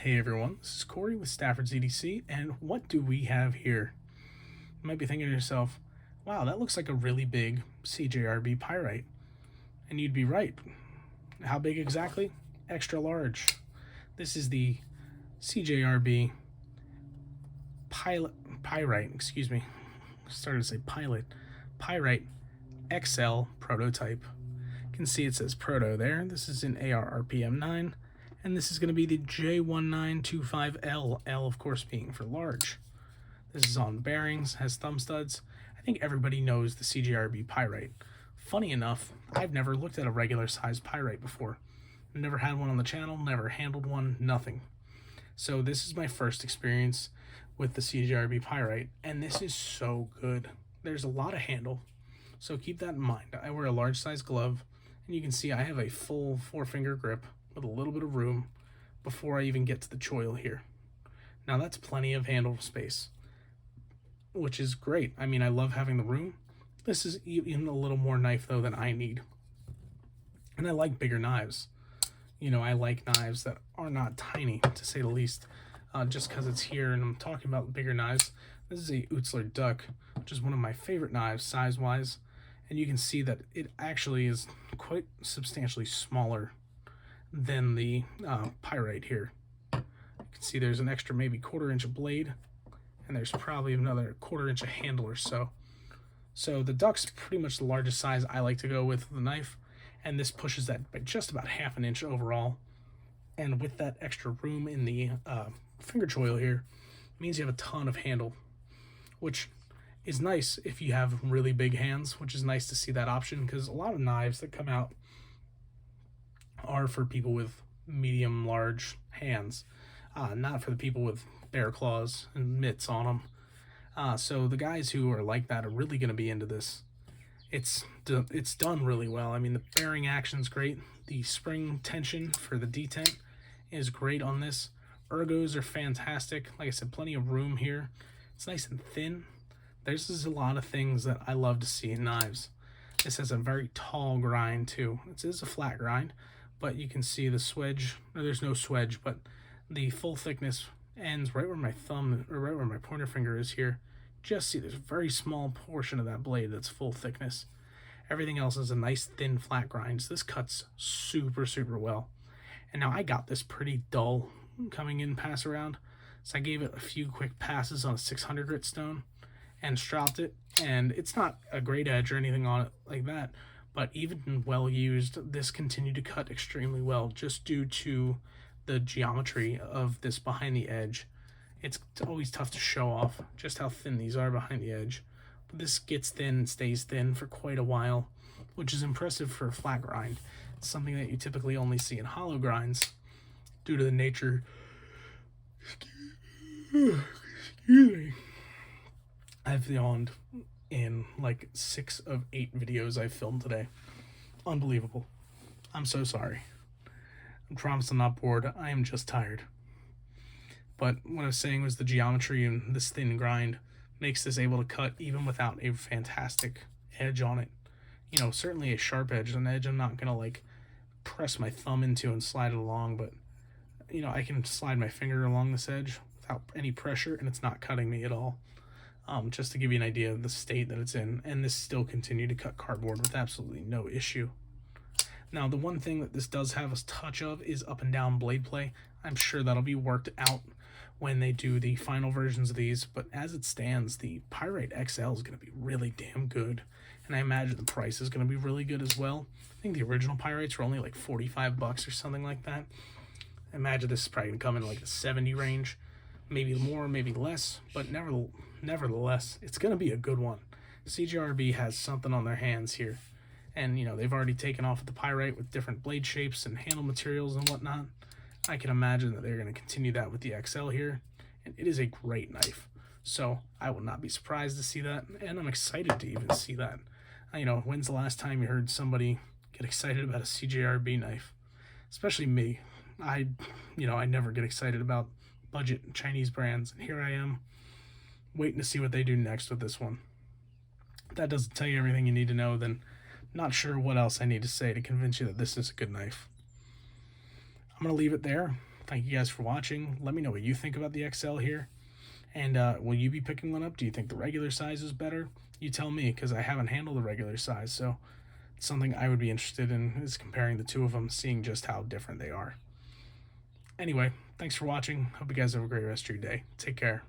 Hey everyone, this is Corey with Stafford's EDC, and what do we have here? You might be thinking to yourself, wow, that looks like a really big CJRB Pyrite. And you'd be right. How big exactly? Extra large. This is the CJRB Pyrite, excuse me. I started to say pilot. Pyrite XL prototype. You can see it says Proto there. This is in ARRPM 9. And this is going to be the J1925L, L of course being for large. This is on bearings, has thumb studs. I think everybody knows the CJRB Pyrite. Funny enough, I've never looked at a regular size Pyrite before. Never had one on the channel, never handled one, nothing. So this is my first experience with the CJRB Pyrite, and this is so good. There's a lot of handle, so keep that in mind. I wear a large size glove, and you can see I have a full 4-finger grip with a little bit of room before I even get to the choil here. Now that's plenty of handle space, which is great. I mean, I love having the room. This is even a little more knife though than I need. And I like bigger knives. You know, I like knives that are not tiny, to say the least. Just because it's here and I'm talking about bigger knives. This is a Utzler Duck, which is one of my favorite knives size-wise. And you can see that it actually is quite substantially smaller than the Pyrite here. You can see there's an extra maybe 1/4 inch of blade, and there's probably another 1/4 inch of handle or so. So the Duck's pretty much the largest size I like to go with the knife, and this pushes that by just about 1/2 inch overall. And with that extra room in the finger choil here, it means you have a ton of handle, which is nice if you have really big hands, which is nice to see that option, because a lot of knives that come out are for people with medium large hands, not for the people with bear claws and mitts on them. So the guys who are like that are really going to be into this. It's done really well. I mean, the bearing action's great. The spring tension for the detent is great on this. Ergos are fantastic. Like I said, plenty of room here. It's nice and thin. There's just a lot of things that I love to see in knives. This has a very tall grind too. It is a flat grind, but you can see the swedge, or there's no swedge, but the full thickness ends right where my thumb, or right where my pointer finger is here. Just see there's a very small portion of that blade that's full thickness. Everything else is a nice thin flat grind, so this cuts super, super well. And now I got this pretty dull coming in pass around, so I gave it a few quick passes on a 600 grit stone and stropped it, and it's not a great edge or anything on it like that, but even well used, this continued to cut extremely well just due to the geometry of this behind the edge. It's always tough to show off just how thin these are behind the edge, but this gets thin and stays thin for quite a while, which is impressive for a flat grind. It's something that you typically only see in hollow grinds due to the nature. Excuse me. I've yawned in like 6 of 8 videos I've filmed today. Unbelievable. I'm so sorry. I promise I'm not bored. I am just tired. But what I was saying was the geometry and this thin grind makes this able to cut even without a fantastic edge on it. You know, certainly a sharp edge, an edge I'm not going to like press my thumb into and slide it along, but you know, I can slide my finger along this edge without any pressure and it's not cutting me at all. Just to give you an idea of the state that it's in, and this still continued to cut cardboard with absolutely no issue. Now, the one thing that this does have a touch of is up and down blade play. I'm sure that'll be worked out when they do the final versions of these, but as it stands, the Pyrite XL is going to be really damn good, and I imagine the price is going to be really good as well. I think the original Pyrites were only like $45 or something like that. I imagine this is probably going to come in like the 70 range, maybe more, maybe less, but nevertheless, it's going to be a good one. CJRB has something on their hands here, and you know, they've already taken off with the Pyrite with different blade shapes and handle materials and whatnot. I can imagine that they're going to continue that with the XL here, and it is a great knife. So I will not be surprised to see that, and I'm excited to even see that. You know, when's the last time you heard somebody get excited about a CJRB knife? Especially me. I never get excited about budget Chinese brands, and here I am waiting to see what they do next with this one. If that doesn't tell you everything you need to know, then not sure what else I need to say to convince you that this is a good knife. I'm going to leave it there. Thank you guys for watching. Let me know what you think about the XL here. And will you be picking one up? Do you think the regular size is better? You tell me, because I haven't handled the regular size, so it's something I would be interested in, is comparing the two of them, seeing just how different they are. Anyway, thanks for watching. Hope you guys have a great rest of your day. Take care.